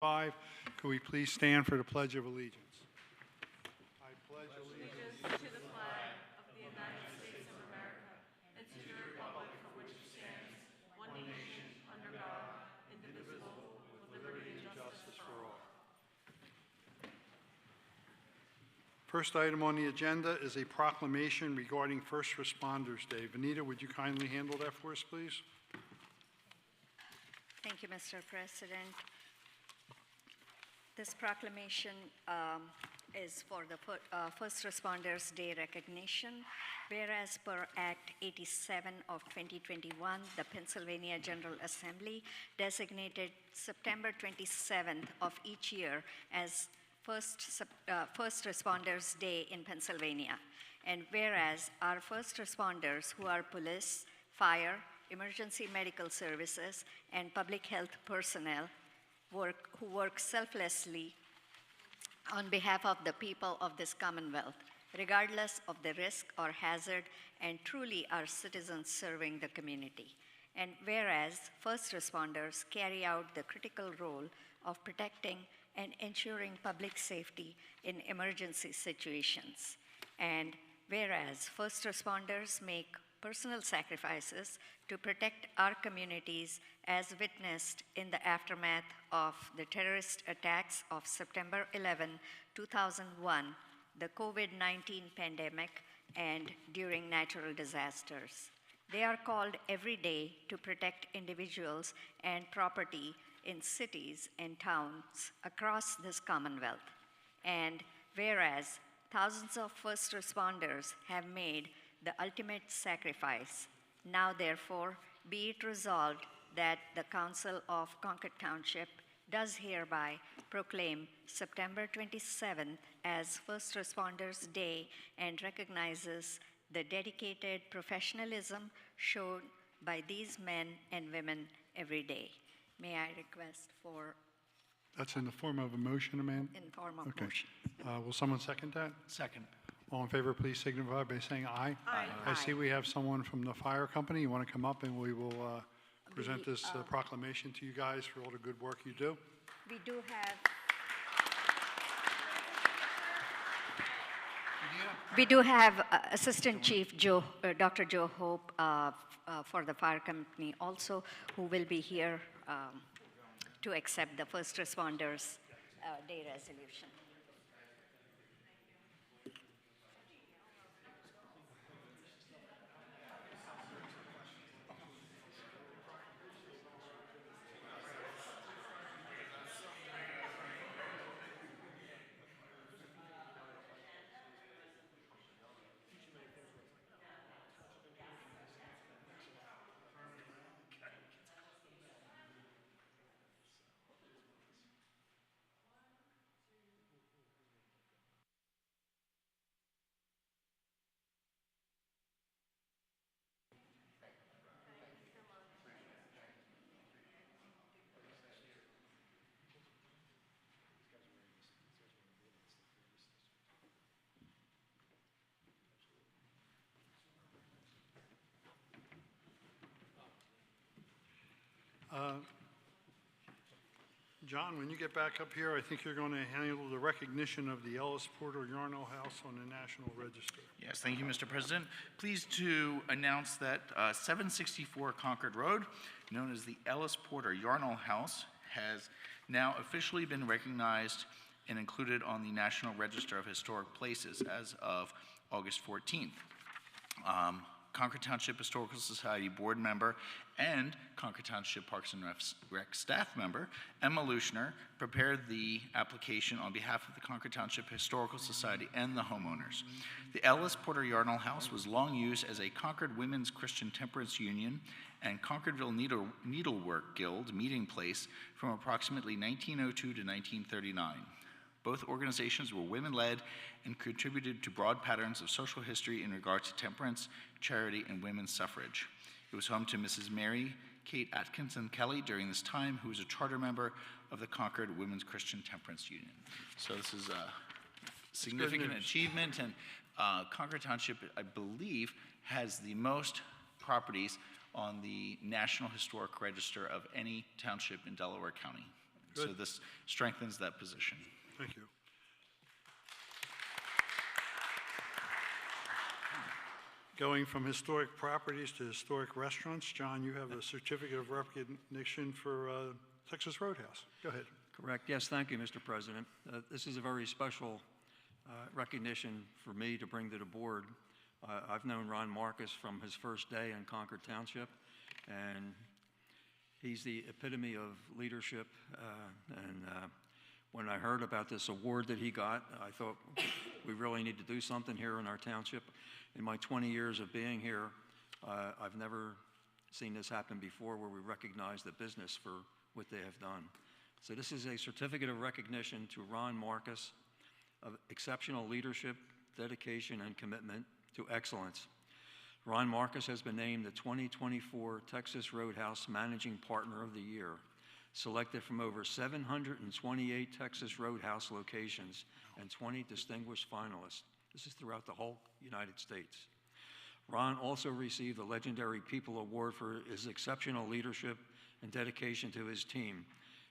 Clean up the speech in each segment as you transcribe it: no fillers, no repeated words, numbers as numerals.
5. Could we please stand for the Pledge of Allegiance? I pledge allegiance To the flag of the United States of America and to the republic for which it stands, one nation, under God, indivisible, with liberty and justice for all. First item on the agenda is a proclamation regarding First Responders Day. Vanita, would you kindly handle that for us, please? Thank you, Mr. President. This proclamation is for the First Responders Day recognition. Whereas per Act 87 of 2021, the Pennsylvania General Assembly designated September 27th of each year as First Responders Day in Pennsylvania. And whereas our first responders, who are police, fire, emergency medical services, and public health personnel, who work selflessly on behalf of the people of this Commonwealth, regardless of the risk or hazard, and truly are citizens serving the community. And whereas first responders carry out the critical role of protecting and ensuring public safety in emergency situations. And whereas first responders make personal sacrifices to protect our communities as witnessed in the aftermath of the terrorist attacks of September 11, 2001, the COVID-19 pandemic, and during natural disasters. They are called every day to protect individuals and property in cities and towns across this Commonwealth. And whereas thousands of first responders have made the ultimate sacrifice, now therefore be it resolved that the Council of Concord Township does hereby proclaim September 27th as First Responders Day and recognizes the dedicated professionalism shown by these men and women every day. May I request for... That's in the form of a motion, Amanda? In form of Okay. motion. Will someone second that? Second. All in favor, please signify by saying aye. Aye. I see we have someone from the fire company. You want to come up and we will present this proclamation to you guys for all the good work you do. We do have... We do have Assistant Chief Dr. Joe Hope for the fire company also, who will be here to accept the First Responders Day resolution. John, when you get back up here, I think you're going to handle the recognition of the Ellis Porter Yarnell House on the National Register. Yes, thank you, Mr. President. Pleased to announce that 764 Concord Road, known as the Ellis Porter Yarnell House, has now officially been recognized and included on the National Register of Historic Places as of August 14th. Concord Township Historical Society board member and Concord Township Parks and Rec staff member, Emma Luschner, prepared the application on behalf of the Concord Township Historical Society and the homeowners. The Ellis Porter Yarnell House was long used as a Concord Women's Christian Temperance Union and Concordville Needlework Guild meeting place from approximately 1902 to 1939. Both organizations were women-led and contributed to broad patterns of social history in regard to temperance, charity, and women's suffrage. It was home to Mrs. Mary Kate Atkinson Kelly during this time, who was a charter member of the Concord Women's Christian Temperance Union. So this is a significant achievement, and Concord Township, I believe, has the most properties on the National Historic Register of any township in Delaware County. So Good. this strengthens that position. Thank you. Going from historic properties to historic restaurants, John, you have a certificate of recognition for Texas Roadhouse. Go ahead. Correct. Yes, thank you, Mr. President. This is a very special recognition for me to bring to the board. I've known Ron Marcus from his first day in Concord Township, and he's the epitome of leadership. When I heard about this award that he got, I thought we really need to do something here in our township. In my 20 years of being here, I've never seen this happen before, where we recognize the business for what they have done. So this is a certificate of recognition to Ron Marcus of exceptional leadership, dedication, and commitment to excellence. Ron Marcus has been named the 2024 Texas Roadhouse Managing Partner of the Year, selected from over 728 Texas Roadhouse locations and 20 distinguished finalists. This is throughout the whole United States. Ron also received the legendary People Award for his exceptional leadership and dedication to his team,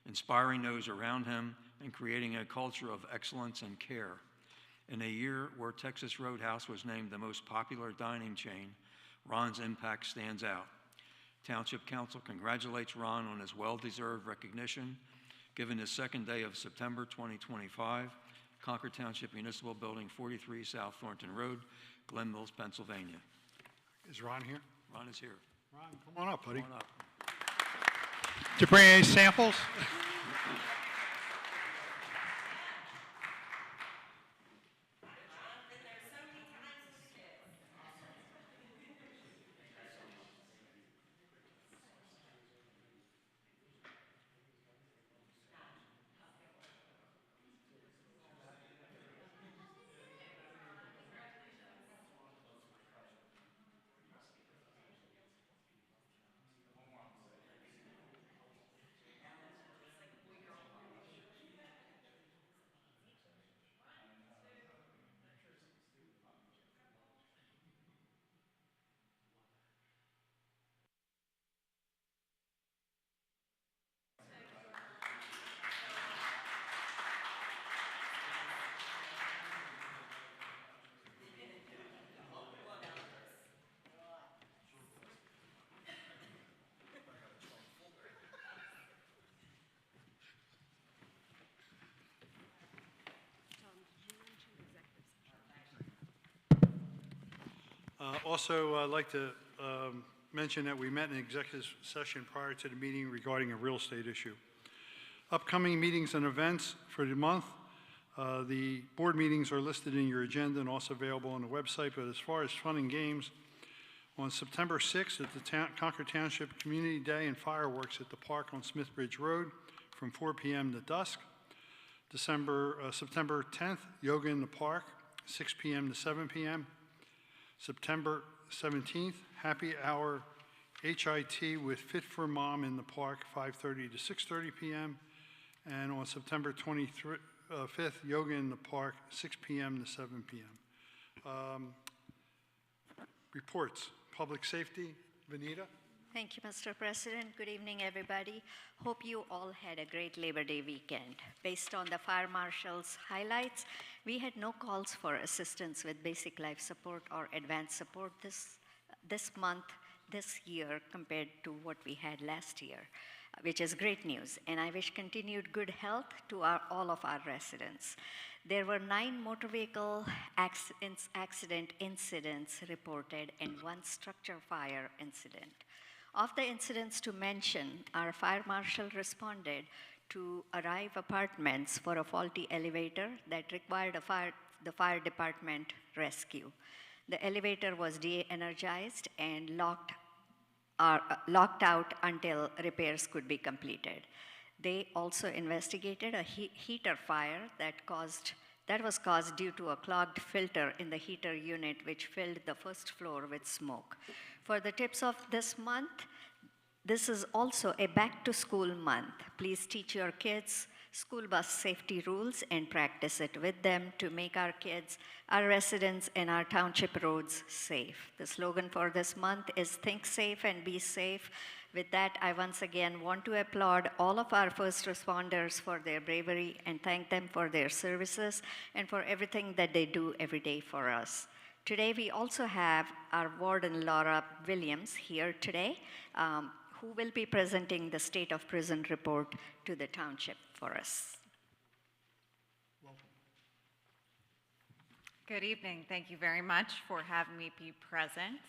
inspiring those around him and creating a culture of excellence and care. In a year where Texas Roadhouse was named the most popular dining chain, Ron's impact stands out. Township Council congratulates Ron on his well-deserved recognition, given his second day of September 2025, Concord Township Municipal Building, 43 South Thornton Road, Glen Mills, Pennsylvania. Is Ron here? Ron is here. Ron, come on up, buddy. Come on up. Did you bring any samples? Also, I'd like to mention that we met in executive session prior to the meeting regarding a real estate issue. Upcoming meetings and events for the month. The board meetings are listed in your agenda and also available on the website, but as far as fun and games, on September 6th at the Concord Township Community Day and fireworks at the park on Smithbridge Road from 4 p.m. to dusk. September 10th, yoga in the park, 6 p.m. to 7 p.m. September 17th, happy hour HIT with Fit for Mom in the park, 5:30 to 6:30 p.m. And on September 25th, yoga in the park, 6 p.m. to 7 p.m. Reports, public safety, Vanita. Thank you, Mr. President. Good evening, everybody. Hope you all had a great Labor Day weekend. Based on the Fire Marshal's highlights, we had no calls for assistance with basic life support or advanced support this month, this year, compared to what we had last year, which is great news. And I wish continued good health to all of our residents. There were 9 motor vehicle accident incidents reported and 1 structure fire incident. Of the incidents to mention, our fire marshal responded to Arrive Apartments for a faulty elevator that required the fire department rescue. The elevator was de-energized and locked out until repairs could be completed. They also investigated a heater fire that was caused due to a clogged filter in the heater unit, which filled the first floor with smoke. For the tips of this month, this is also a back-to-school month. Please teach your kids school bus safety rules and practice it with them to make our kids, our residents, and our township roads safe. The slogan for this month is Think Safe and Be Safe. With that, I once again want to applaud all of our first responders for their bravery and thank them for their services and for everything that they do every day for us. Today, we also have our warden, Laura Williams, here today, who will be presenting the State of Prison report to the township for us. Good evening. Thank you very much for having me be present.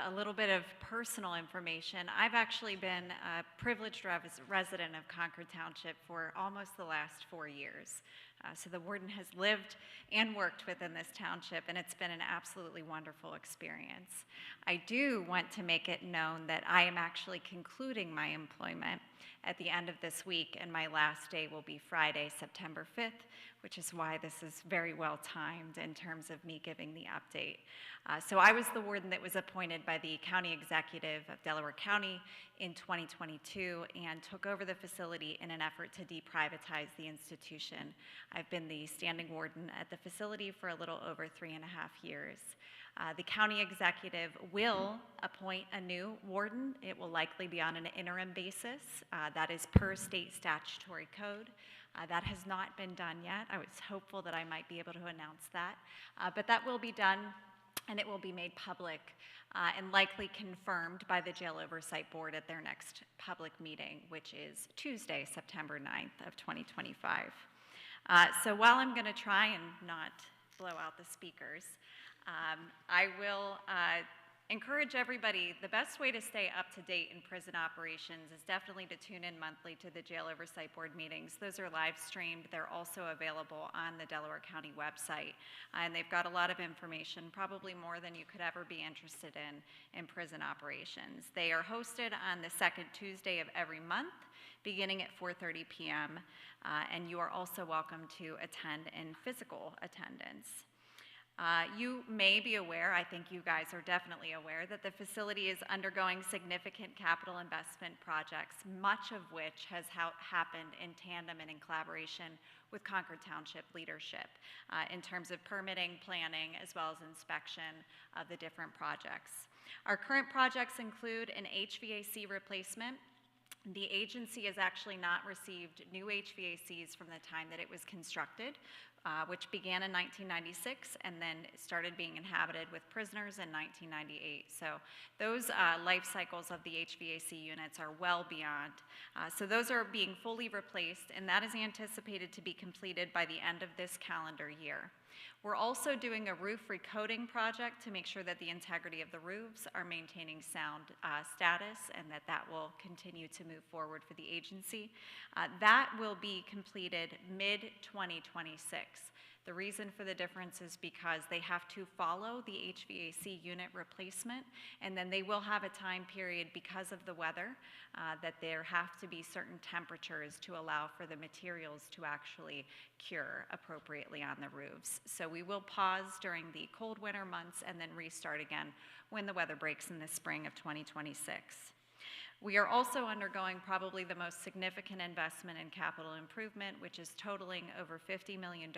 A little bit of personal information. I've actually been a privileged resident of Concord Township for almost the last 4 years. So the warden has lived and worked within this township, and it's been an absolutely wonderful experience. I do want to make it known that I am actually concluding my employment at the end of this week, and my last day will be Friday, September 5th, which is why this is very well timed in terms of me giving the update. So I was the warden that was appointed by the county executive of Delaware County in 2022 and took over the facility in an effort to deprivatize the institution. I've been the standing warden at the facility for a little over 3.5 years. The county executive will appoint a new warden. It will likely be on an interim basis. That is per state statutory code. That has not been done yet. I was hopeful that I might be able to announce that. But that will be done, and it will be made public and likely confirmed by the Jail Oversight Board at their next public meeting, which is Tuesday, September 9th of 2025. So while I'm going to try and not blow out the speakers, I will encourage everybody, the best way to stay up to date in prison operations is definitely to tune in monthly to the Jail Oversight Board meetings. Those are live streamed. They're also available on the Delaware County website. And they've got a lot of information, probably more than you could ever be interested in prison operations. They are hosted on the second Tuesday of every month, beginning at 4:30 p.m. And you are also welcome to attend in physical attendance. You may be aware, I think you guys are definitely aware, that the facility is undergoing significant capital investment projects, much of which has happened in tandem and in collaboration with Concord Township leadership in terms of permitting, planning, as well as inspection of the different projects. Our current projects include an HVAC replacement. The agency has actually not received new HVACs from the time that it was constructed, which began in 1996 and then started being inhabited with prisoners in 1998. So those life cycles of the HVAC units are well beyond. So those are being fully replaced, and that is anticipated to be completed by the end of this calendar year. We're also doing a roof recoating project to make sure that the integrity of the roofs are maintaining sound status and that will continue to move forward for the agency. That will be completed mid-2026. The reason for the difference is because they have to follow the HVAC unit replacement, and then they will have a time period because of the weather that there have to be certain temperatures to allow for the materials to actually cure appropriately on the roofs. So we will pause during the cold winter months and then restart again when the weather breaks in the spring of 2026. We are also undergoing probably the most significant investment in capital improvement, which is totaling over $50 million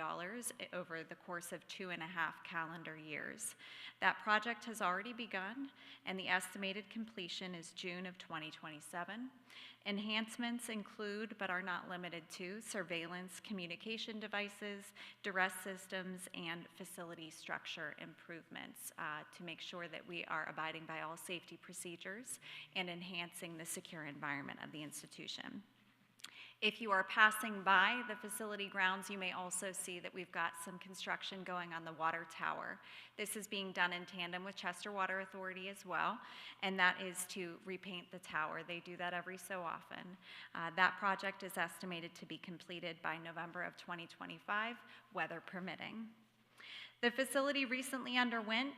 over the course of 2.5 calendar years. That project has already begun, and the estimated completion is June of 2027. Enhancements include, but are not limited to, surveillance communication devices, duress systems, and facility structure improvements to make sure that we are abiding by all safety procedures and enhancing the secure environment of the institution. If you are passing by the facility grounds, you may also see that we've got some construction going on the water tower. This is being done in tandem with Chester Water Authority as well, and that is to repaint the tower. They do that every so often. That project is estimated to be completed by November of 2025, weather permitting. The facility recently underwent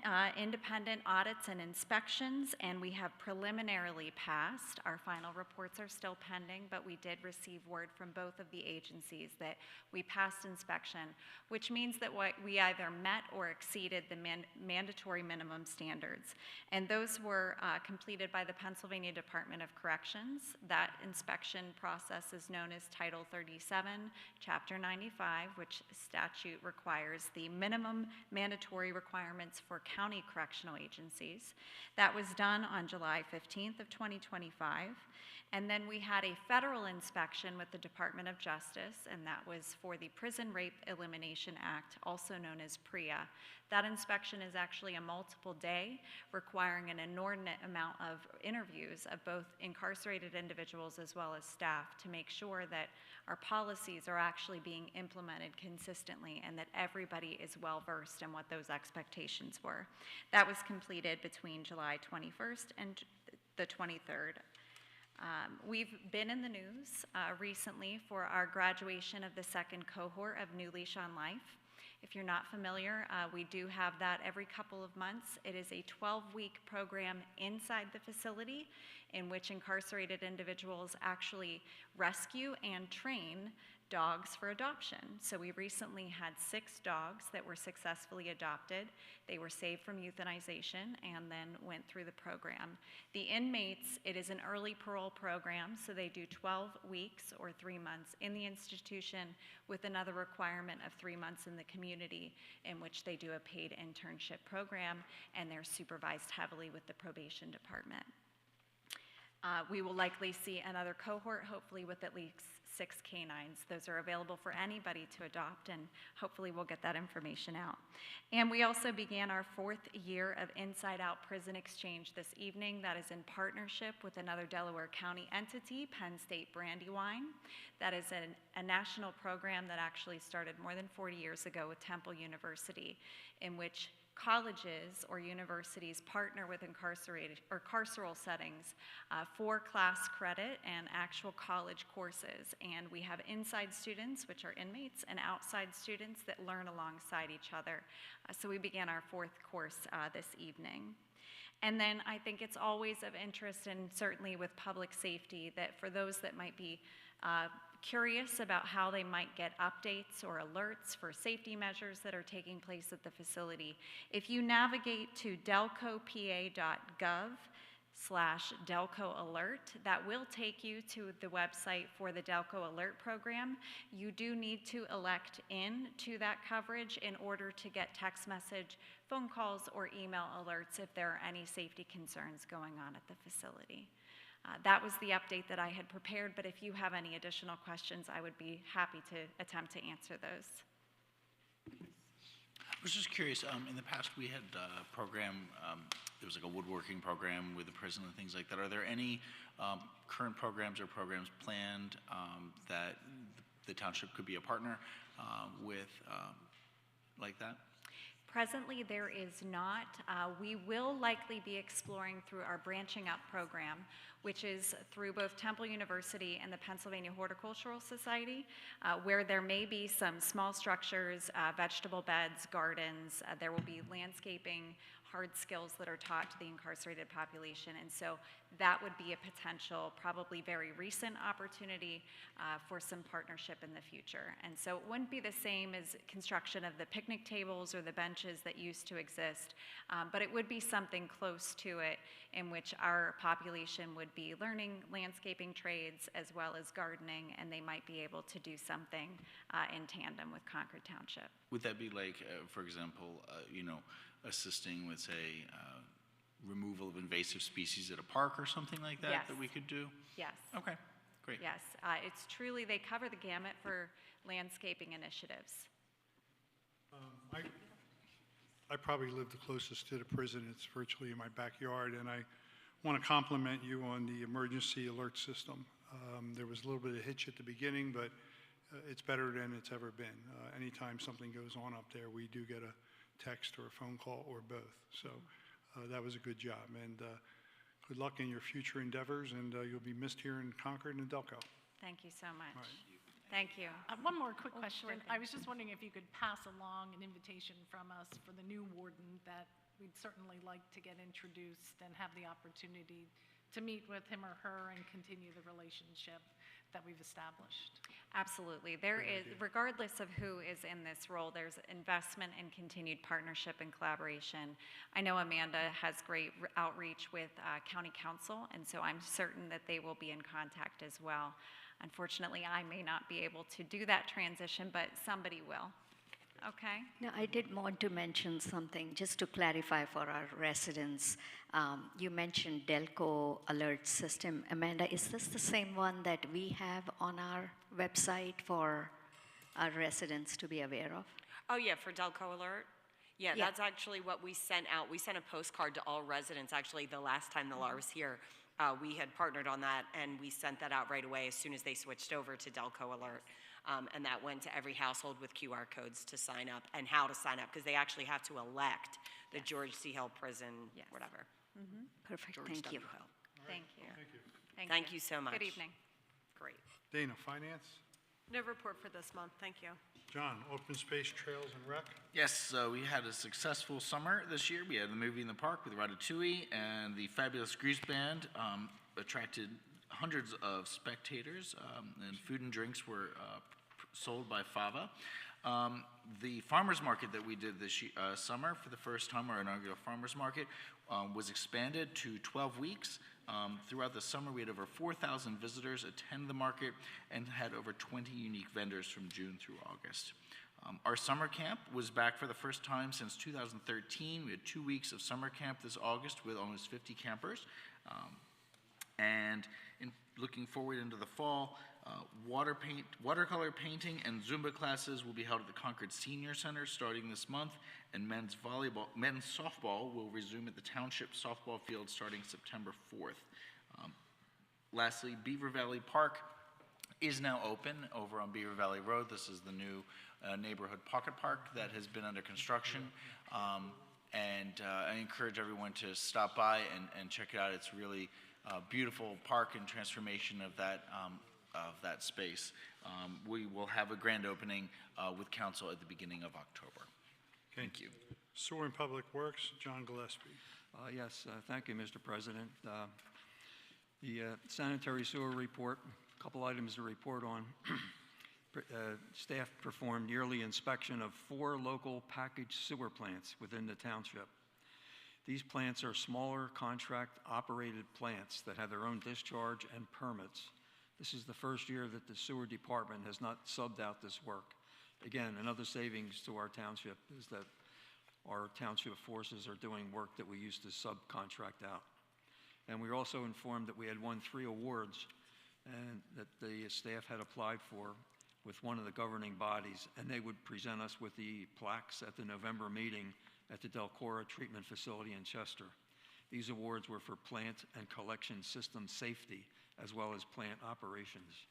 independent audits and inspections, and we have preliminarily passed. Our final reports are still pending, but we did receive word from both of the agencies that we passed inspection, which means that we either met or exceeded the mandatory minimum standards. And those were completed by the Pennsylvania Department of Corrections. That inspection process is known as Title 37, Chapter 95, which statute requires the minimum mandatory requirements for county correctional agencies. That was done on July 15th of 2025. And then we had a federal inspection with the Department of Justice, and that was for the Prison Rape Elimination Act, also known as PREA. That inspection is actually a multiple day, requiring an inordinate amount of interviews of both incarcerated individuals as well as staff to make sure that our policies are actually being implemented consistently and that everybody is well versed in what those expectations were. That was completed between July 21st and the 23rd. We've been in the news recently for our graduation of the second cohort of New Leash on Life. If you're not familiar, we do have that every couple of months. It is a 12-week program inside the facility in which incarcerated individuals actually rescue and train dogs for adoption. So we recently had 6 dogs that were successfully adopted. They were saved from euthanization and then went through the program. The inmates, it is an early parole program, so they do 12 weeks or 3 months in the institution with another requirement of 3 months in the community in which they do a paid internship program, and they're supervised heavily with the probation department. We will likely see another cohort, hopefully with at least 6 canines. Those are available for anybody to adopt, and hopefully we'll get that information out. And we also began our 4th year of Inside Out Prison Exchange this evening. That is in partnership with another Delaware County entity, Penn State Brandywine. That is a national program that actually started more than 40 years ago with Temple University, in which colleges or universities partner with incarcerated or carceral settings for class credit and actual college courses. And we have inside students, which are inmates, and outside students that learn alongside each other. So we began our 4th course this evening. And then I think it's always of interest, and certainly with public safety, that for those that might be curious about how they might get updates or alerts for safety measures that are taking place at the facility, if you navigate to delcopa.gov/Delco Alert, that will take you to the website for the Delco Alert program. You do need to elect in to that coverage in order to get text message, phone calls, or email alerts if there are any safety concerns going on at the facility. That was the update that I had prepared, but if you have any additional questions, I would be happy to attempt to answer those. I was just curious, in the past we had a program, there was like a woodworking program with the prison and things like that. Are there any current programs or programs planned that the township could be a partner with like that? Presently, there is not. We will likely be exploring through our Branching Up program, which is through both Temple University and the Pennsylvania Horticultural Society, where there may be some small structures, vegetable beds, gardens. There will be landscaping, hard skills that are taught to the incarcerated population. And so that would be a potential, probably very recent opportunity for some partnership in the future. And so it wouldn't be the same as construction of the picnic tables or the benches that used to exist, but it would be something close to it in which our population would be learning landscaping trades as well as gardening, and they might be able to do something in tandem with Concord Township. Would that be like, for example, assisting with, say, removal of invasive species at a park or something like that? Yes. That we could do? Yes. Okay, great. Yes, it's truly, they cover the gamut for landscaping initiatives. I probably live the closest to the prison. It's virtually in my backyard, and I want to compliment you on the emergency alert system. There was a little bit of a hitch at the beginning, but it's better than it's ever been. Anytime something goes on up there, we do get a text or a phone call or both. So that was a good job, and good luck in your future endeavors, and you'll be missed here in Concord and Delco. Thank you so much. All right. Thank you. One more quick question. sure I thing. was just wondering if you could pass along an invitation from us for the new warden that we'd certainly like to get introduced and have the opportunity to meet with him or her and continue the relationship that we've established. Absolutely. There is, regardless of who is in this role, there's investment and continued partnership and collaboration. I know Amanda has great outreach with County Council, and so I'm certain that they will be in contact as well. Unfortunately, I may not be able to do that transition, but somebody will. Okay? No, I did want to mention something, just to clarify for our residents. You mentioned Delco alert system. Amanda, is this the same one that we have on our website for our residents to be aware of? Oh, yeah, for Delco Alert? Yeah, Yeah. that's actually what we sent out. We sent a postcard to all residents, actually, the last time the law was here. We had partnered on that, and we sent that out right away as soon as they switched over to Delco Alert. And that went to every household with QR codes to sign up and how to sign up, because they actually have to elect the George C. Hill Prison, Yes. whatever. Perfect, George thank W. you. Hill. Thank you. Thank you. Thank you so much. Good evening. Great. Dana, Finance? No report for this month, thank you. John, Open Space, Trails, and Rec? Yes, we had a successful summer this year. We had the movie in the park with Ratatouille, and the fabulous Grease Band attracted hundreds of spectators, and food and drinks were sold by Fava. The farmers market that we did this summer, for the first time, our inaugural farmers market, was expanded to 12 weeks. Throughout the summer, we had over 4,000 visitors attend the market and had over 20 unique vendors from June through August. Our summer camp was back for the first time since 2013. We had 2 weeks of summer camp this August with almost 50 campers. And looking forward into the fall, watercolor painting and Zumba classes will be held at the Concord Senior Center starting this month, and men's softball will resume at the Township Softball Field starting September 4th. Lastly, Beaver Valley Park is now open over on Beaver Valley Road. This is the new neighborhood pocket park that has been under construction. I encourage everyone to stop by and check it out. It's really a beautiful park and transformation of that space. We will have a grand opening with council at the beginning of October. Thank you. Sewer and Public Works, John Gillespie. Yes, thank you, Mr. President. The sanitary sewer report, a couple items to report on. Staff performed yearly inspection of 4 local packaged sewer plants within the township. These plants are smaller contract-operated plants that have their own discharge and permits. This is the first year that the sewer department has not subbed out this work. Again, another savings to our township is that our township forces are doing work that we used to subcontract out. And we were also informed that we had won 3 awards and that the staff had applied for with one of the governing bodies, and they would present us with the plaques at the November meeting at the Delcora Treatment Facility in Chester. These awards were for plant and collection system safety, as well as plant operations.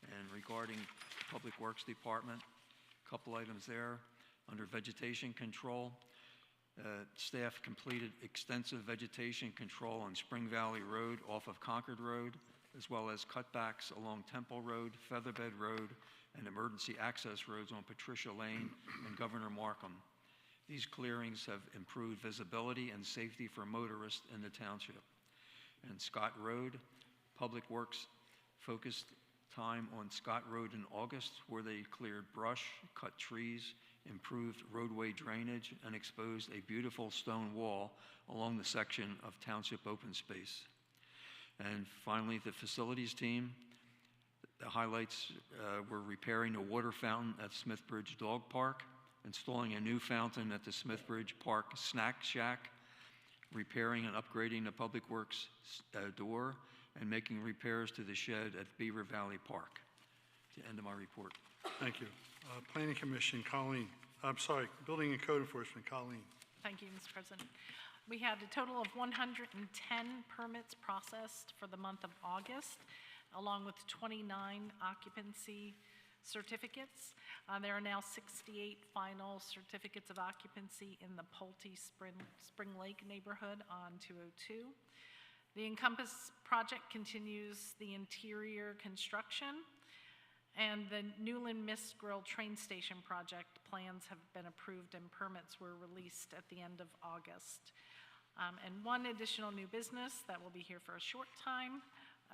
And regarding the Public Works Department, a couple items there. Under vegetation control, staff completed extensive vegetation control on Spring Valley Road off of Concord Road, as well as cutbacks along Temple Road, Featherbed Road, and emergency access roads on Patricia Lane and Governor Markham. These clearings have improved visibility and safety for motorists in the township. And Scott Road, Public Works focused time on Scott Road in August, where they cleared brush, cut trees, improved roadway drainage, and exposed a beautiful stone wall along the section of township open space. And finally, the facilities team, the highlights were repairing the water fountain at Smithbridge Dog Park, installing a new fountain at the Smithbridge Park Snack Shack, repairing and upgrading the Public Works door, and making repairs to the shed at Beaver Valley Park. The end of my report. Thank you. Planning Commission, Colleen. I'm sorry, Building and Code Enforcement, Colleen. Thank you, Mr. President. We had a total of 110 permits processed for the month of August, along with 29 occupancy certificates. There are now 68 final certificates of occupancy in the Pulte Spring Lake neighborhood on 202. The Encompass project continues the interior construction, And the Newland Mist Grill train station project plans have been approved and permits were released at the end of August. And one additional new business that will be here for a short time,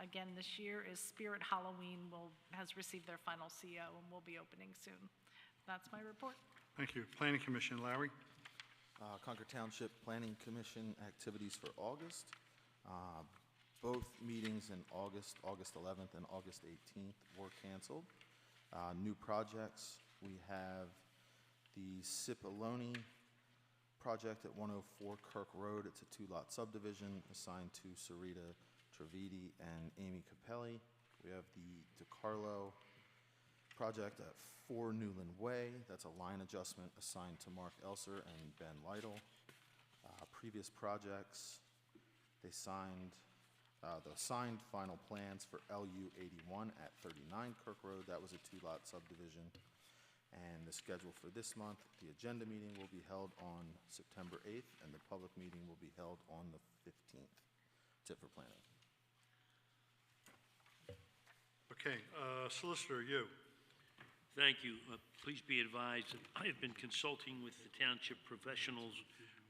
again this year, is Spirit Halloween has received their final CO and will be opening soon. That's my report. Thank you. Planning Commission, Larry? Concord Township Planning Commission activities for August. Both meetings in August 11th and August 18th were canceled. New projects, we have the Cipollone project at 104 Kirk Road. It's a 2-lot subdivision assigned to Sarita Trevidi and Amy Capelli. We have the DeCarlo project at 4 Newland Way. That's a line adjustment assigned to Mark Elser and Ben Lytle. Previous projects, they signed the signed final plans for LU 81 at 39 Kirk Road. That was a 2-lot subdivision. And the schedule for this month, the agenda meeting will be held on September 8th, and the public meeting will be held on the 15th. That's it for planning. Okay, Solicitor, you. Thank you. Please be advised that I have been consulting with the township professionals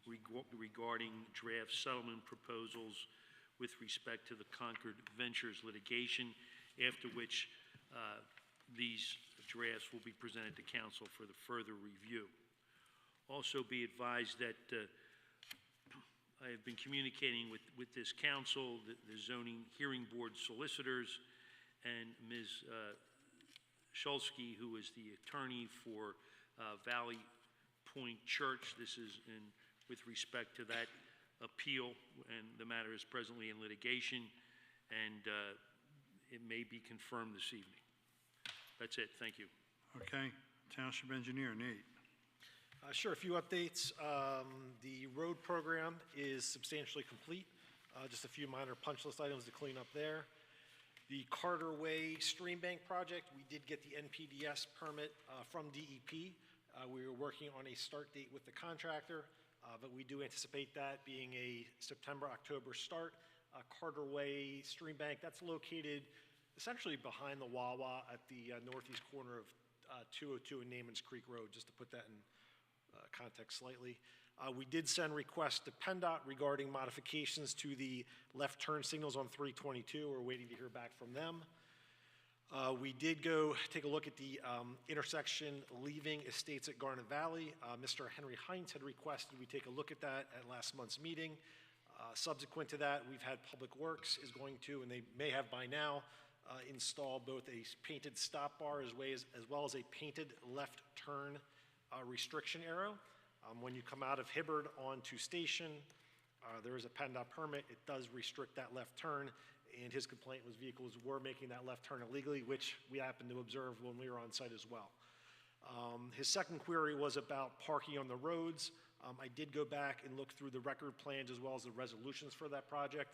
regarding draft settlement proposals with respect to the Concord Ventures litigation, after which these drafts will be presented to council for the further review. Also be advised that I have been communicating with this council, the zoning hearing board solicitors, and Ms. Shulsky, who is the attorney for Valley Point Church. This is with respect to that appeal, and the matter is presently in litigation, and it may be confirmed this evening. That's it. Thank you. Okay, Township Engineer, Nate. Sure, a few updates. The road program is substantially complete. Just a few minor punch list items to clean up there. The Carter Way Stream Bank project, we did get the NPDES permit from DEP. We were working on a start date with the contractor, but we do anticipate that being a September, October start. Carter Way Stream Bank, that's located essentially behind the Wawa at the northeast corner of 202 and Naaman's Creek Road, just to put that in context slightly. We did send requests to PennDOT regarding modifications to the left turn signals on 322. We're waiting to hear back from them. We did go take a look at the intersection leaving Estates at Garnet Valley. Mr. Henry Heinz had requested we take a look at that at last month's meeting. Subsequent to that, we've had Public Works is going to, and they may have by now, install both a painted stop bar as well as a painted left turn restriction arrow. When you come out of Hibbard onto Station, there is a PennDOT permit. It does restrict that left turn, and his complaint was vehicles were making that left turn illegally, which we happened to observe when we were on site as well. His second query was about parking on the roads. I did go back and look through the record plans as well as the resolutions for that project.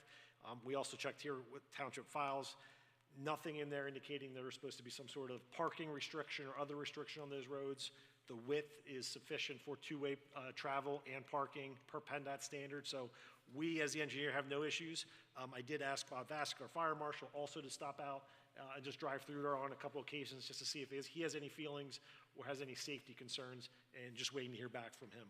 We also checked here with township files. Nothing in there indicating there was supposed to be some sort of parking restriction or other restriction on those roads. The width is sufficient for two-way travel and parking per PennDOT standard. So we, as the engineer, have no issues. I did ask Bob Vask, our fire marshal, also to stop out and just drive through there on a couple occasions just to see if he has any feelings or has any safety concerns, and just waiting to hear back from him.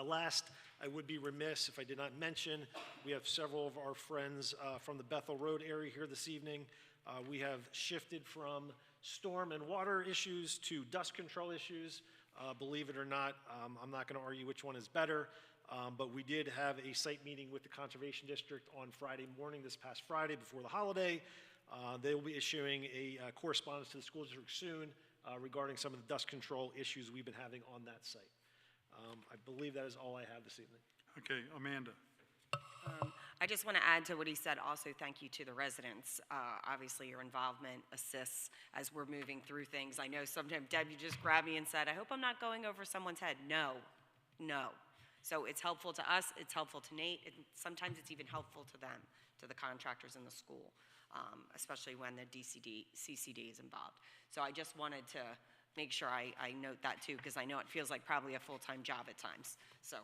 Last, I would be remiss if I did not mention, we have several of our friends from the Bethel Road area here this evening. We have shifted from storm and water issues to dust control issues. Believe it or not, I'm not going to argue which one is better, but we did have a site meeting with the Conservation District on Friday morning, this past Friday before the holiday. They will be issuing a correspondence to the school district soon regarding some of the dust control issues we've been having on that site. I believe that is all I have this evening. Okay, Amanda. I just want to add to what he said. Also, thank you to the residents. Obviously, your involvement assists as we're moving through things. I know sometimes, Deb, you just grabbed me and said, I hope I'm not going over someone's head. No, no. So it's helpful to us, it's helpful to Nate, and sometimes it's even helpful to them, to the contractors in the school, especially when the CCD is involved. So I just wanted to make sure I note that too, because I know it feels like probably a full-time job at times. So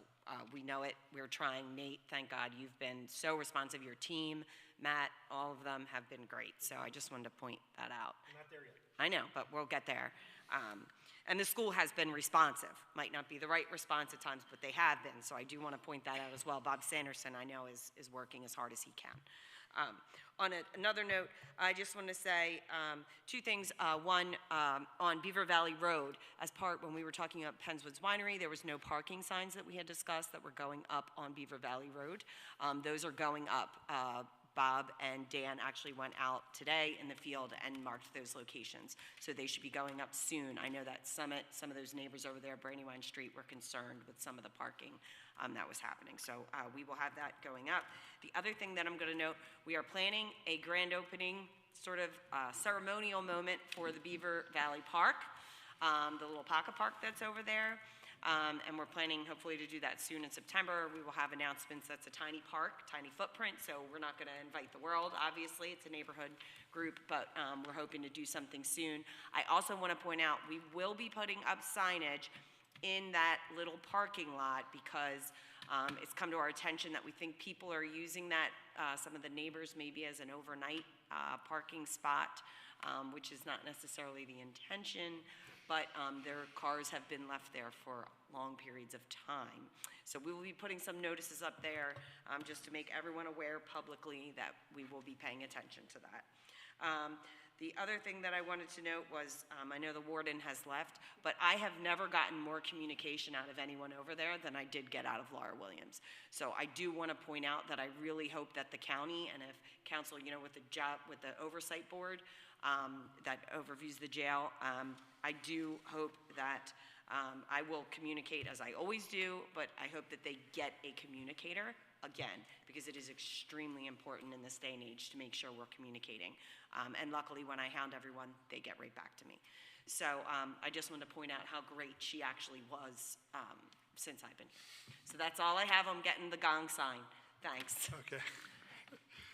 we know it, we're trying. Nate, thank God, you've been so responsive. Your team, Matt, all of them have been great. So I just wanted to point that out. I'm not there yet. I know, but we'll get there. And the school has been responsive. Might not be the right response at times, but they have been. So I do want to point that out as well. Bob Sanderson, I know, is working as hard as he can. Another note, I just want to say two things. One, on Beaver Valley Road, when we were talking about Pennswoods Winery, there was no parking signs that we had discussed that were going up on Beaver Valley Road. Those are going up. Bob and Dan actually went out today in the field and marked those locations. So they should be going up soon. I know that some of those neighbors over there at Brandywine Street were concerned with some of the parking that was happening. So we will have that going up. The other thing that I'm going to note, we are planning a grand opening sort of ceremonial moment for the Beaver Valley Park, the little pocket park that's over there. And we're planning hopefully to do that soon in September. We will have announcements. That's a tiny park, tiny footprint, so we're not going to invite the world, obviously. It's a neighborhood group, but we're hoping to do something soon. I also want to point out we will be putting up signage in that little parking lot because it's come to our attention that we think people are using that, some of the neighbors maybe as an overnight parking spot, which is not necessarily the intention. But their cars have been left there for long periods of time. So we will be putting some notices up there just to make everyone aware publicly that we will be paying attention to that. The other thing that I wanted to note was, I know the warden has left, but I have never gotten more communication out of anyone over there than I did get out of Laura Williams. So I do want to point out that I really hope that the county, and if council, with the oversight board that overviews the jail, I do hope that I will communicate as I always do, but I hope that they get a communicator again, because it is extremely important in this day and age to make sure we're communicating. And luckily, when I hound everyone, they get right back to me. So I just wanted to point out how great she actually was since I've been here. So that's all I have. I'm getting the gong sign. Thanks. Okay.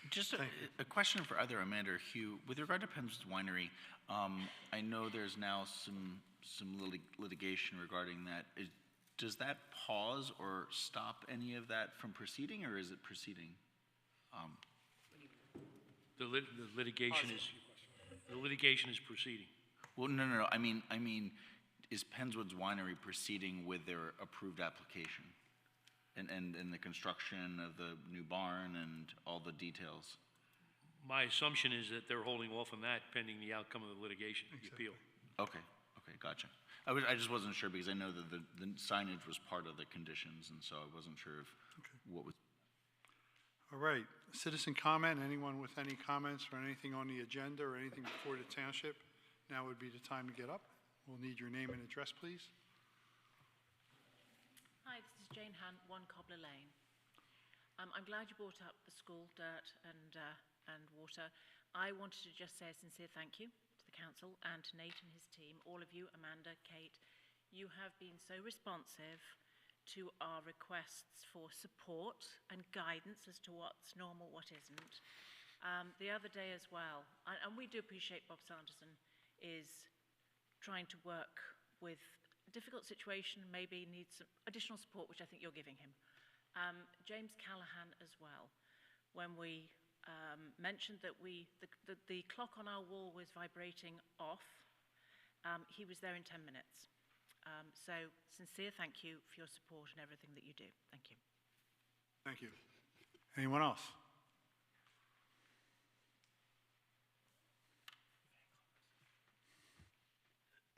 Just a question for either Amanda or Hugh. With regard to Pennswoods Winery, I know there's now some litigation regarding that. Does that pause or stop any of that from proceeding, or is it proceeding? The litigation is proceeding. Well, no. I mean, is Pennswoods Winery proceeding with their approved application? And the construction of the new barn and all the details? My assumption is that they're holding off on that pending the outcome of the litigation, the appeal. Okay, gotcha. I just wasn't sure because I know that the signage was part of the conditions, and so I wasn't sure what was. All right, citizen comment, anyone with any comments or anything on the agenda or anything before the township? Now would be the time to get up. We'll need your name and address, please. Hi, this is Jane Hunt, 1 Cobbler Lane. I'm glad you brought up the school, dirt and water. I wanted to just say a sincere thank you to the council and to Nate and his team, all of you, Amanda, Kate. You have been so responsive to our requests for support and guidance as to what's normal, what isn't. The other day as well, and we do appreciate Bob Sanderson is trying to work with a difficult situation, maybe needs some additional support, which I think you're giving him. James Callahan as well, when we mentioned that the clock on our wall was vibrating off, he was there in 10 minutes. So sincere thank you for your support and everything that you do. Thank you. Thank you. Anyone else?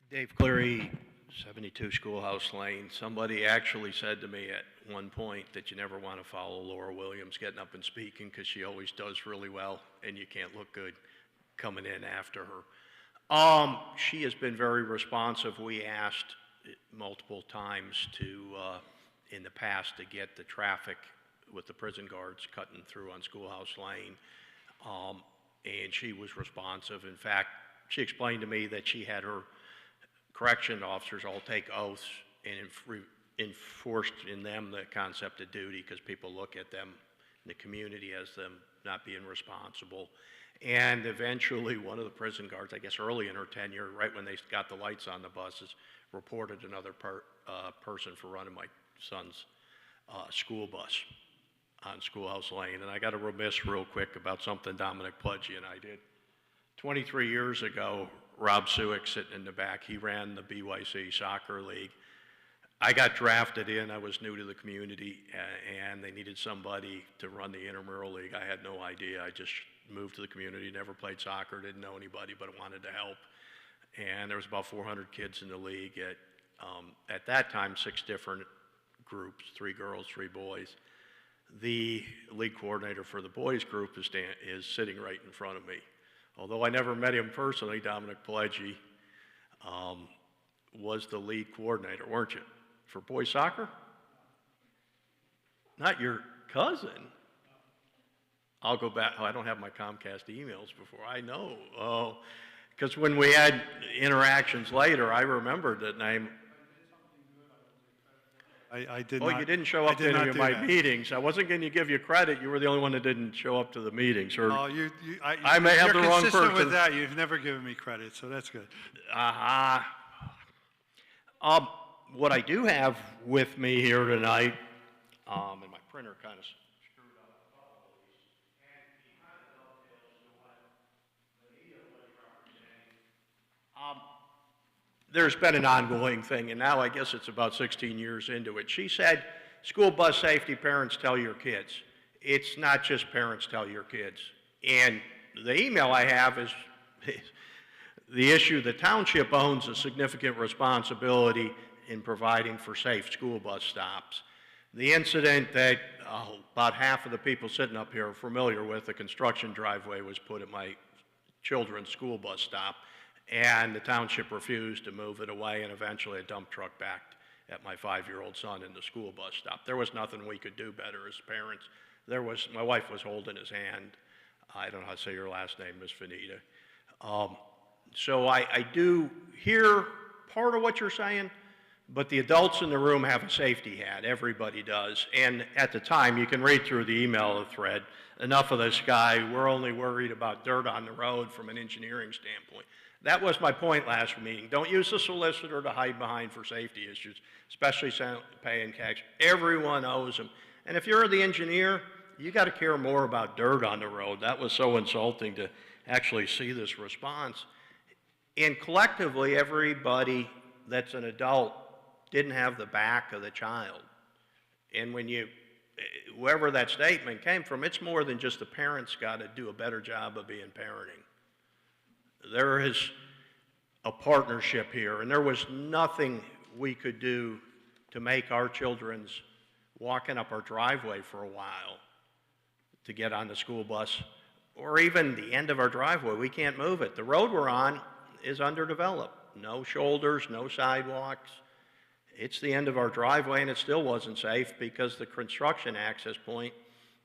Dave Cleary, 72 Schoolhouse Lane. Somebody actually said to me at one point that you never want to follow Laura Williams getting up and speaking because she always does really well and you can't look good coming in after her. She has been very responsive. We asked multiple times in the past to get the traffic with the prison guards cutting through on Schoolhouse Lane, and she was responsive. In fact, she explained to me that she had her correction officers all take oaths and enforced in them the concept of duty because people look at them in the community as them not being responsible. And eventually, one of the prison guards, I guess early in her tenure, right when they got the lights on the buses, reported another person for running my son's school bus on Schoolhouse Lane. And I got to remiss real quick about something Dominic Pledgy and I did. 23 years ago, Rob Suick, sitting in the back, he ran the BYC Soccer League. I got drafted in, I was new to the community, and they needed somebody to run the intramural league. I had no idea. I just moved to the community, never played soccer, didn't know anybody, but wanted to help. And there was about 400 kids in the league at that time, 6 different groups, 3 girls, 3 boys. The league coordinator for the boys group is sitting right in front of me. Although I never met him personally, Dominic Pledgy was the league coordinator, weren't you? For boys soccer? Not your cousin? I'll go back. Oh, I don't have my Comcast emails before. I know. Oh, because when we had interactions later, I remembered that name. I did Oh, not. you didn't show up to any of my that. meetings. I wasn't going to give you credit. You were the only one that didn't show up to the meetings. Or Oh, I may have the wrong You're consistent person. with that. You've never given me credit, so that's good. What I do have with me here tonight, and my printer kind of screwed up a couple of these, and he kind of dovetails to what Vanita was representing. There's been an ongoing thing, and now I guess it's about 16 years into it. She said, school bus safety, parents tell your kids. It's not just parents tell your kids. And the email I have is the issue: the township owns a significant responsibility in providing for safe school bus stops. The incident that about half of the people sitting up here are familiar with, the construction driveway was put at my children's school bus stop, and the township refused to move it away, and eventually a dump truck backed at my 5-year-old son in the school bus stop. There was nothing we could do better as parents. My wife was holding his hand. I don't know how to say your last name, Miss Vanita. So I do hear part of what you're saying, but the adults in the room have a safety hat. Everybody does. And at the time, you can read through the email thread, enough of this guy, we're only worried about dirt on the road from an engineering standpoint. That was my point last meeting. Don't use the solicitor to hide behind for safety issues, especially paying cash. Everyone owes them. And if you're the engineer, you got to care more about dirt on the road. That was so insulting to actually see this response. And collectively, everybody that's an adult didn't have the back of the child. And when wherever that statement came from, it's more than just the parents got to do a better job of being parenting. There is a partnership here, and there was nothing we could do to make our children's walking up our driveway for a while to get on the school bus, or even the end of our driveway. We can't move it. The road we're on is underdeveloped. No shoulders, no sidewalks. It's the end of our driveway, and it still wasn't safe because the construction access point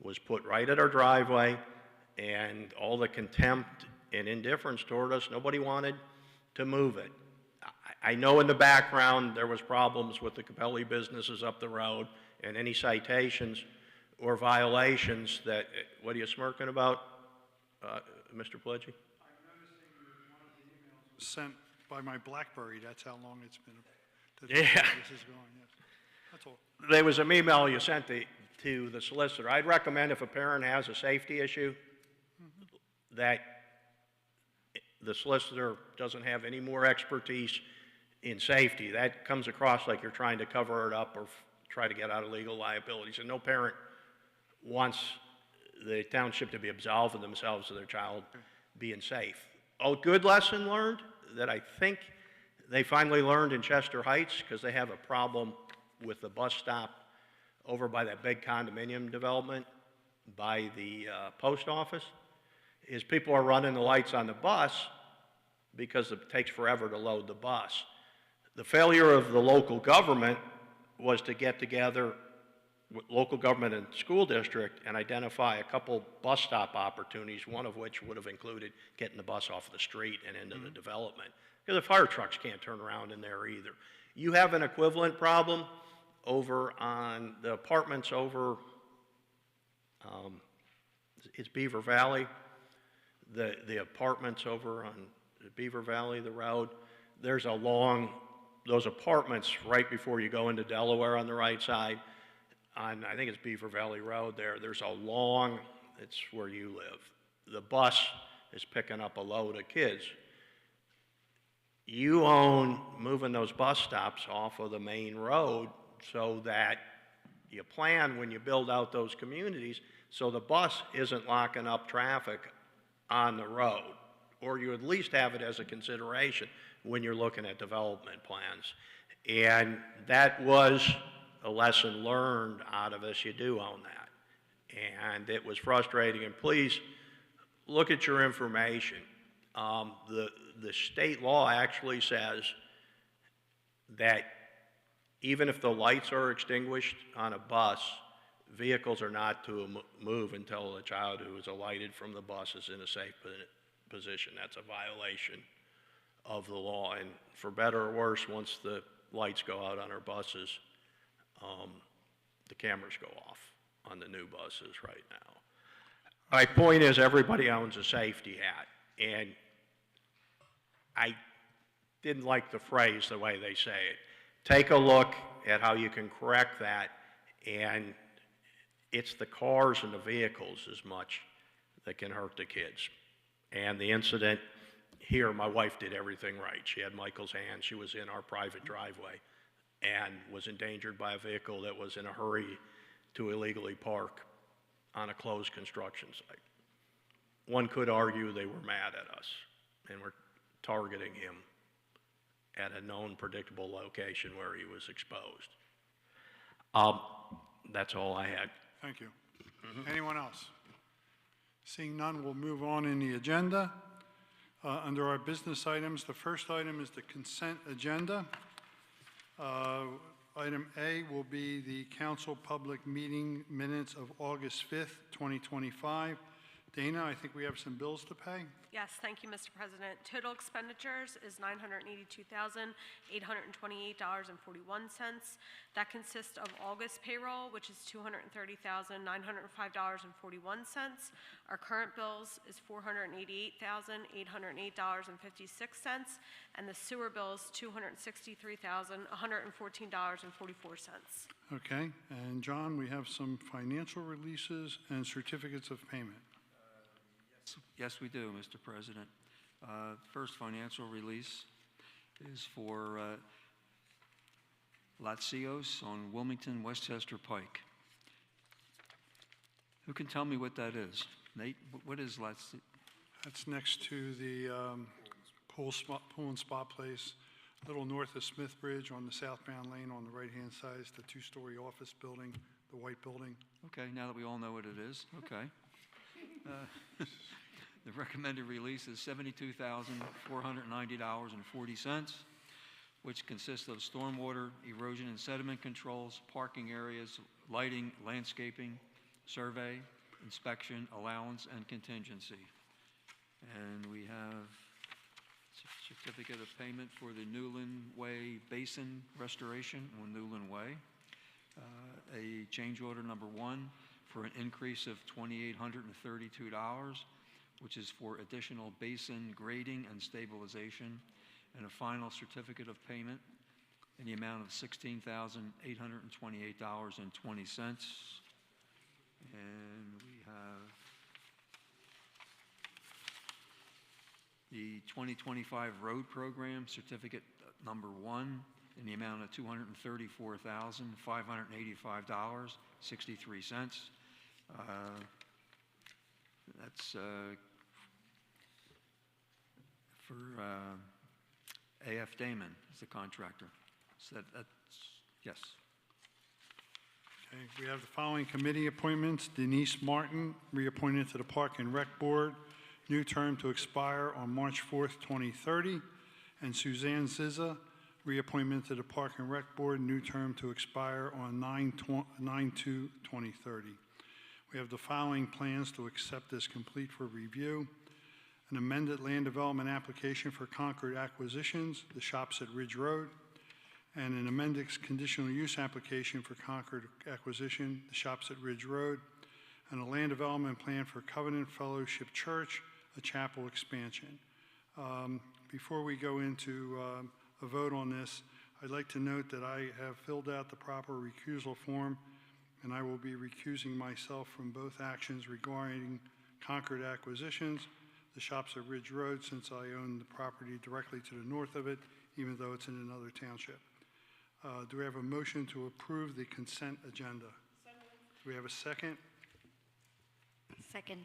was put right at our driveway, and all the contempt and indifference toward us, nobody wanted to move it. I know in the background there was problems with the Capelli businesses up the road, and any citations or violations that, what are you smirking about, Mr. Pledgy? I'm noticing that one of the emails was sent by my BlackBerry. That's how long it's been. Yeah. This is going, yes. That's all. There was an email you sent to the solicitor. I'd recommend if a parent has a safety issue, that the solicitor doesn't have any more expertise in safety. That comes across like you're trying to cover it up or try to get out of legal liabilities. And no parent wants the township to be absolving themselves of their child being safe. A good lesson learned that I think they finally learned in Chester Heights, because they have a problem with the bus stop over by that big condominium development by the post office, is people are running the lights on the bus because it takes forever to load the bus. The failure of the local government was to get together with local government and school district and identify a couple bus stop opportunities, one of which would have included getting the bus off the street and into the development. Because the fire trucks can't turn around in there either. You have an equivalent problem over on the apartments over, it's Beaver Valley. the apartments over on Beaver Valley, the road, there's those apartments right before you go into Delaware on the right side, on, I think it's Beaver Valley Road there's it's where you live. The bus is picking up a load of kids. You own moving those bus stops off of the main road so that you plan when you build out those communities so the bus isn't locking up traffic on the road, or you at least have it as a consideration when you're looking at development plans. And that was a lesson learned out of this. You do own that. And it was frustrating. And please look at your information. The state law actually says that even if the lights are extinguished on a bus, vehicles are not to move until the child who is alighted from the bus is in a safe position. That's a violation of the law. And for better or worse, once the lights go out on our buses, the cameras go off on the new buses right now. My point is everybody owns a safety hat. And I didn't like the phrase the way they say it. Take a look at how you can correct that, and it's the cars and the vehicles as much that can hurt the kids. And the incident here, my wife did everything right. She had Michael's hand. She was in our private driveway and was endangered by a vehicle that was in a hurry to illegally park on a closed construction site. One could argue they were mad at us and were targeting him at a known predictable location where he was exposed. That's all I had. Thank you. Anyone else? Seeing none, we'll move on in the agenda. Under our business items, the first item is the consent agenda. Item A will be the council public meeting minutes of August 5th, 2025. Dana, I think we have some bills to pay. Yes, thank you, Mr. President. Total expenditures is $982,828.41. That consists of August payroll, which is $230,905.41. Our current bills is $488,808.56, and the sewer bill is $263,114.44. Okay, and John, we have some financial releases and certificates of payment. Yes, we do, Mr. President. First financial release is for Latsios on Wilmington Westchester Pike. Who can tell me what that is? Nate, what is Latsios? That's next to the pool and spa place, a little north of Smith Bridge on the southbound lane on the right-hand side is the two-story office building, the white building. Okay, now that we all know what it is, okay. The recommended release is $72,490.40, which consists of stormwater, erosion and sediment controls, parking areas, lighting, landscaping, survey, inspection, allowance, and contingency. And we have certificate of payment for the Newland Way Basin Restoration on Newland Way. A change order number 1 for an increase of $2,832, which is for additional basin grading and stabilization, and a final certificate of payment in the amount of $16,828.20. And we have the 2025 road program certificate number 1 in the amount of $234,585.63. That's for A.F. Damon is the contractor. So that's, yes. Okay, we have the following committee appointments. Denise Martin, reappointed to the Park and Rec Board, new term to expire on March 4th, 2030. And Suzanne Zizza, reappointment to the Park and Rec Board, new term to expire on 9/2/2030. We have the following plans to accept as complete for review. An amended land development application for Concord Acquisitions, the shops at Ridge Road, and an amended conditional use application for Concord Acquisition, the shops at Ridge Road, and a land development plan for Covenant Fellowship Church, a chapel expansion. Before we go into a vote on this, I'd like to note that I have filled out the proper recusal form, and I will be recusing myself from both actions regarding Concord acquisitions, the shops at Ridge Road, since I own the property directly to the north of it, even though it's in another township. Do we have a motion to approve the consent agenda? Do we have a second? Second.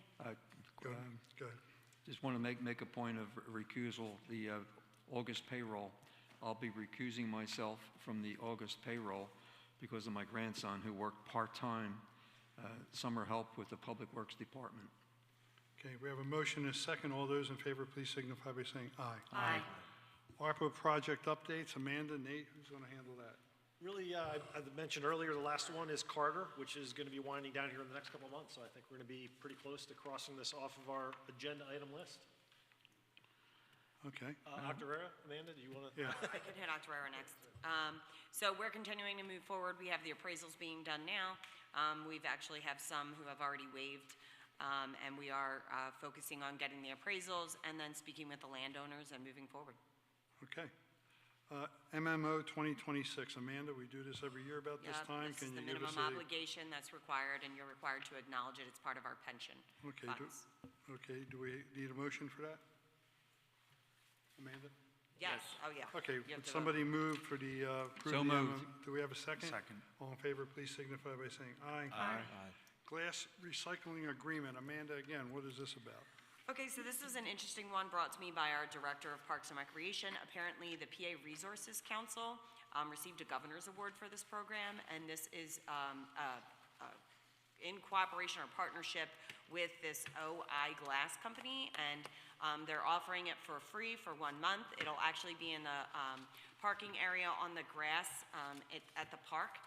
Go ahead. Just want to make a point of recusal. The August payroll, I'll be recusing myself from the August payroll because of my grandson who worked part-time summer help with the Public Works Department. Okay, we have a motion and a second. All those in favor, please signify by saying aye. Aye. ARPA project updates. Amanda, Nate, who's going to handle that? Really, I mentioned earlier, the last one is Carter, which is going to be winding down here in the next couple of months. So I think we're going to be pretty close to crossing this off of our agenda item list. Okay. Octorara, Amanda, do you want to? Yeah. I could hit Octorara next. So we're continuing to move forward. We have the appraisals being done now. We've actually have some who have already waived, and we are focusing on getting the appraisals and then speaking with the landowners and moving forward. Okay. MMO 2026. Amanda, we do this every year about this Yep, time. this Can is the you give us minimum obligation that's required, and you're required to acknowledge it. It's part of our pension Okay, funds. do we need a motion for that? Amanda? Yes, oh, yeah. Okay, You have would to vote. somebody move for the, approve So the moved. Do we have a second? Second. All in favor, please signify by saying aye. Aye. Glass recycling agreement. Amanda, again, what is this about? Okay, so this is an interesting one brought to me by our Director of Parks and Recreation. Apparently, the PA Resources Council received a governor's award for this program, and this is in cooperation or partnership with this OI Glass Company, and they're offering it for free for 1 month. It'll actually be in the parking area on the grass at the park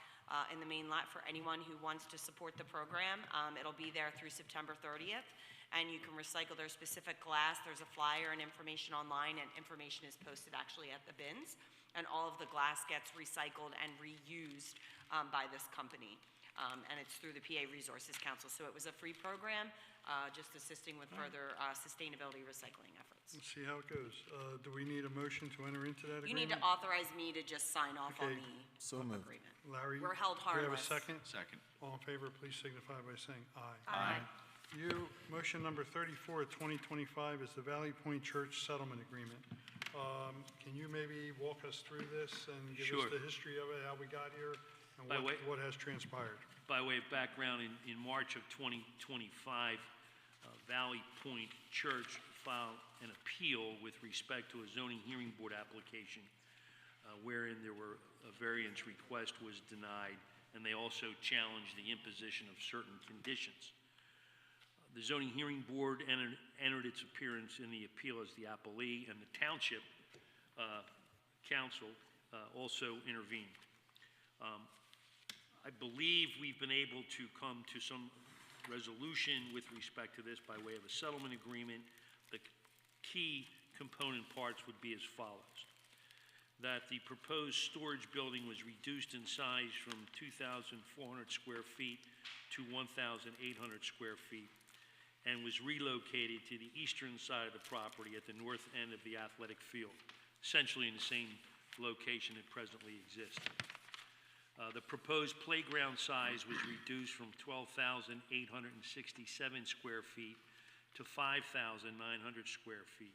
in the main lot for anyone who wants to support the program. It'll be there through September 30th. And you can recycle their specific glass. There's a flyer and information online, and information is posted actually at the bins. And all of the glass gets recycled and reused by this company. And it's through the PA Resources Council. So it was a free program, just assisting with further sustainability recycling efforts. Let's see how it goes. Do we need a motion to enter into that agreement? You need to authorize me to just sign off on Okay. the So moved. agreement. Larry? We're held Do we have a harmless. second? Second. All in favor, please signify by saying aye. Aye. Motion number 34, 2025 is the Valley Point Church Settlement Agreement. Can you maybe walk us through this and give Sure. us the history of it, how we got here, and By way- what has transpired? By way of background, in March of 2025, Valley Point Church filed an appeal with respect to a zoning hearing board application wherein there were a variance request was denied, and they also challenged the imposition of certain conditions. The zoning hearing board entered its appearance in the appeal as the appellee, and the township council also intervened. I believe we've been able to come to some resolution with respect to this by way of a settlement agreement. The key component parts would be as follows: that the proposed storage building was reduced in size from 2,400 square feet to 1,800 square feet, and was relocated to the eastern side of the property at the north end of the athletic field, essentially in the same location it presently exists. The proposed playground size was reduced from 12,867 square feet to 5,900 square feet.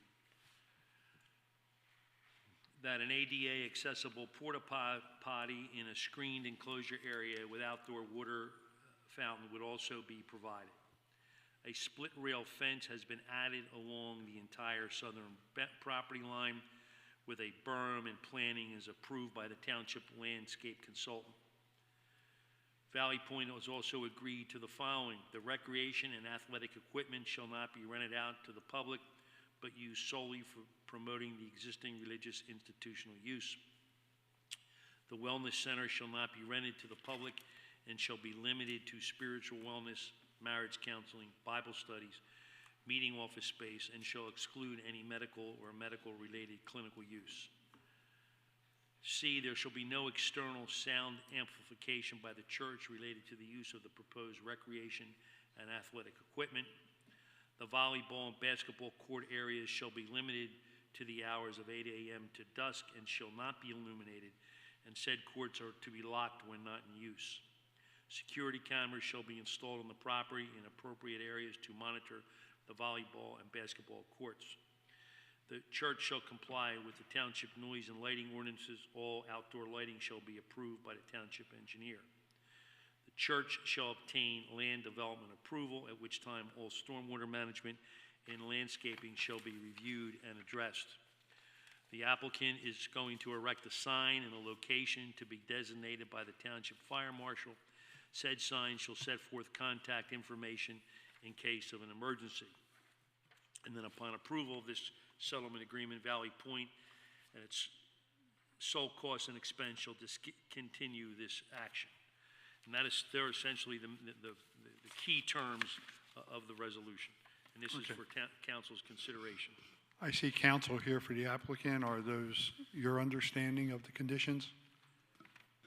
That an ADA accessible porta potty in a screened enclosure area with outdoor water fountain would also be provided. A split rail fence has been added along the entire southern property line with a berm, and planning is approved by the township landscape consultant. Valley Point has also agreed to the following: the recreation and athletic equipment shall not be rented out to the public, but used solely for promoting the existing religious institutional use. The wellness center shall not be rented to the public and shall be limited to spiritual wellness, marriage counseling, Bible studies, meeting office space, and shall exclude any medical or medical-related clinical use. C, there shall be no external sound amplification by the church related to the use of the proposed recreation and athletic equipment. The volleyball and basketball court areas shall be limited to the hours of 8 a.m. to dusk and shall not be illuminated, and said courts are to be locked when not in use. Security cameras shall be installed on the property in appropriate areas to monitor the volleyball and basketball courts. The church shall comply with the township noise and lighting ordinances. All outdoor lighting shall be approved by the township engineer. The church shall obtain land development approval, at which time all stormwater management and landscaping shall be reviewed and addressed. The applicant is going to erect a sign in a location to be designated by the township fire marshal. Said sign shall set forth contact information in case of an emergency. And then upon approval of this settlement agreement, Valley Point and its sole cost and expense shall discontinue this action. And they're essentially the key terms of the resolution. And this is for council's consideration. I see counsel here for the applicant. Are those your understanding of the conditions?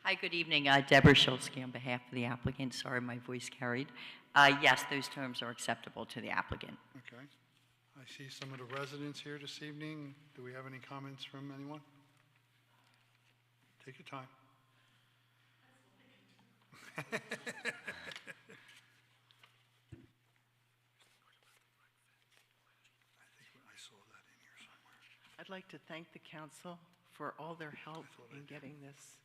Hi, good evening. Deborah Shulsky on behalf of the applicant. Sorry, my voice carried. Yes, those terms are acceptable to the applicant. Okay. I see some of the residents here this evening. Do we have any comments from anyone? Take your time. I think I saw that in here somewhere. I'd like to thank the council for all their help in getting this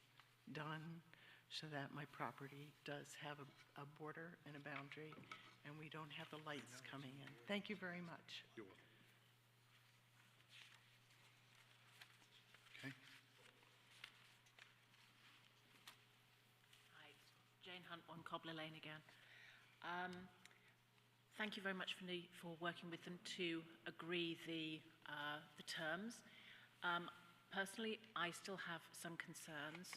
done so that my property does have a border and a boundary, and we don't have the lights coming in. Thank you very much. You're welcome. Okay. Hi, it's Jane Hunt, 1 Cobbler Lane again. Thank you very much for working with them to agree the terms. Personally, I still have some concerns.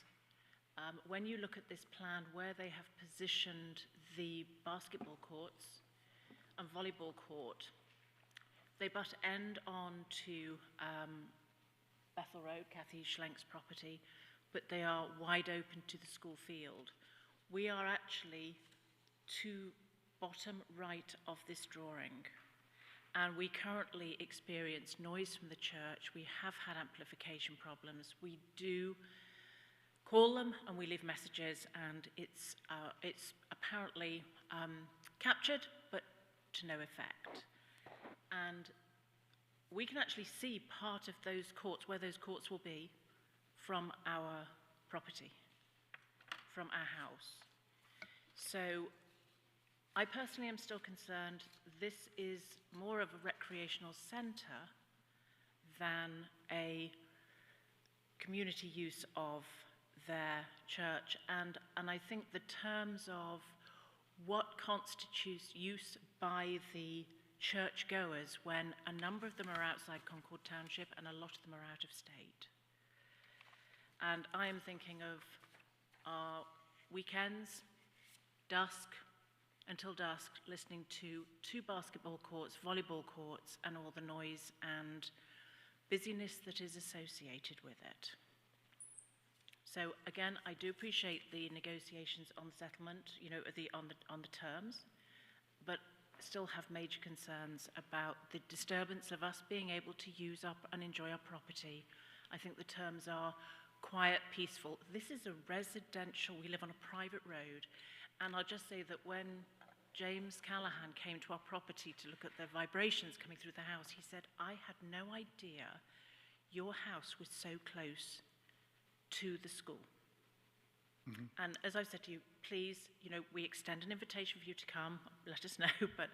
When you look at this plan, where they have positioned the basketball courts and volleyball court, they butt end on to Bethel Road, Kathy Schlenk's property, but they are wide open to the school field. We are actually to bottom right of this drawing, and we currently experience noise from the church. We have had amplification problems. We do call them and we leave messages, and it's apparently captured, but to no effect. And we can actually see part of those courts, where those courts will be, from our property, from our house. So I personally am still concerned. This is more of a recreational centre than a community use of their church, and I think the terms of what constitutes use by the churchgoers, when a number of them are outside Concord Township and a lot of them are out of state. And I am thinking of our weekends, until dusk, listening to 2 basketball courts, volleyball courts, and all the noise and busyness that is associated with it. So again, I do appreciate the negotiations on the settlement, you know, on the terms, but still have major concerns about the disturbance of us being able to use up and enjoy our property. I think the terms are quiet, peaceful. This is a residential, we live on a private road, and I'll just say that when James Callahan came to our property to look at the vibrations coming through the house, he said, I had no idea your house was so close to the school. Mm-hmm. And as I said to you, please, you know, we extend an invitation for you to come, let us know, but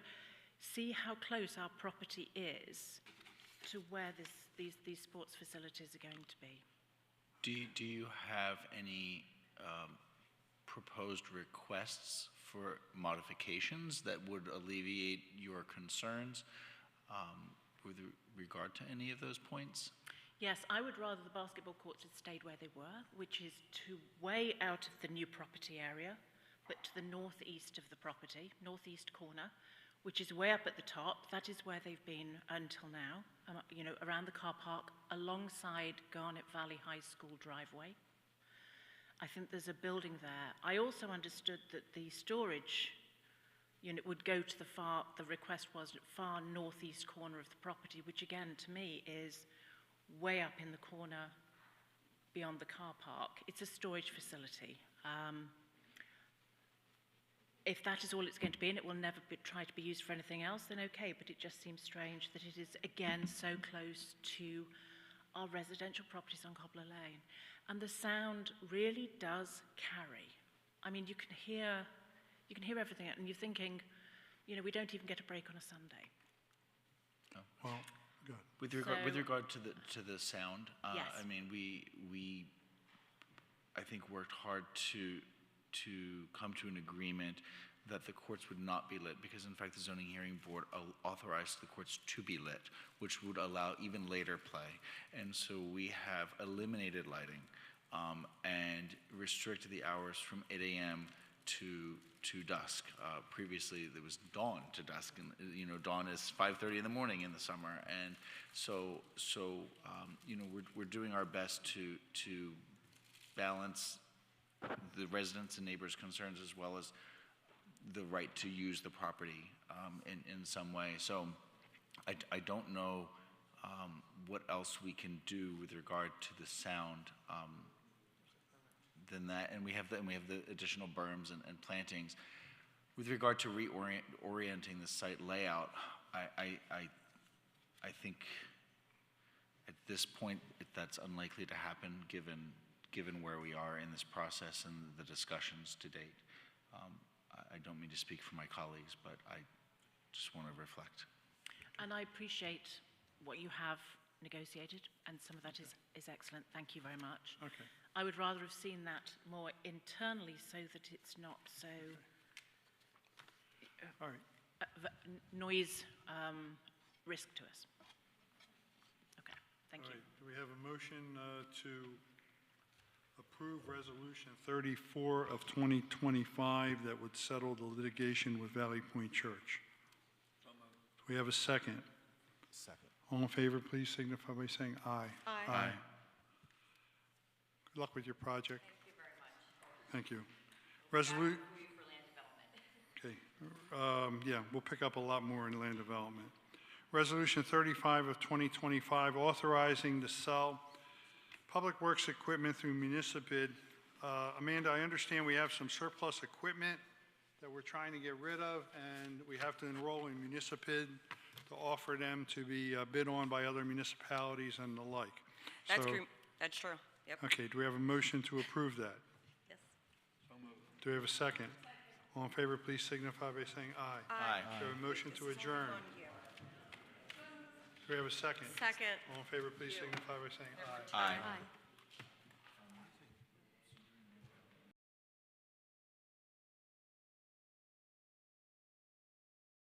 see how close our property is to where these sports facilities are going to be. Do you have any proposed requests for modifications that would alleviate your concerns with regard to any of those points? Yes, I would rather the basketball courts had stayed where they were, which is way out of the new property area, but to the northeast of the property, northeast corner, which is way up at the top. That is where they've been until now, you know, around the car park, alongside Garnet Valley High School driveway. I think there's a building there. I also understood that the storage it would go to the request was far northeast corner of the property, which again, to me, is way up in the corner beyond the car park. It's a storage facility. If that is all it's going to be and it will never try to be used for anything else, then okay, but it just seems strange that it is, again, so close to our residential properties on Cobbler Lane. And the sound really does carry. I mean, you can hear everything, and you're thinking, we don't even get a break on a Sunday. Well, good. With regard to the sound, Yes. I mean, we I think worked hard to come to an agreement that the courts would not be lit, because in fact the zoning hearing board authorized the courts to be lit, which would allow even later play. And so we have eliminated lighting and restricted the hours from 8 a.m. to dusk. Previously, there was dawn to dusk, and dawn is 5:30 in the morning in the summer. And so we're doing our best to balance the residents' and neighbors' concerns, as well as the right to use the property in some way. So I don't know what else we can do with regard to the sound than that. And we have the additional berms and plantings. With regard to reorienting the site layout, I think at this point that's unlikely to happen, given where we are in this process and the discussions to date. I don't mean to speak for my colleagues, but I just want to reflect. And I appreciate what you have negotiated, and some of that is excellent. Thank you very much. Okay. I would rather have seen that more internally so that it's not so All right. noise risk to us. Okay, thank All you. right. Do we have a motion to approve Resolution 34 of 2025 that would settle the litigation with Valley Point Church? Do we have a second? Second. All in favor, please signify by saying aye. Aye. Aye. Good luck with your project. Thank you very much. Thank you. For Resolution. land development. Okay, yeah, we'll pick up a lot more in land development. Resolution 35 of 2025, authorizing to sell public works equipment through municipal bid. Amanda, I understand we have some surplus equipment that we're trying to get rid of, and we have to enroll in municipal bid to offer them to be bid on by other municipalities and the like. That's So- true. That's true. Yep. Okay, do we have a motion to approve that? Yes. Do we have a second? All in favor, please signify by saying aye. Aye. Do we have a motion to adjourn? Do we have a second? Second. All in favor, please signify by saying aye. Aye. Aye.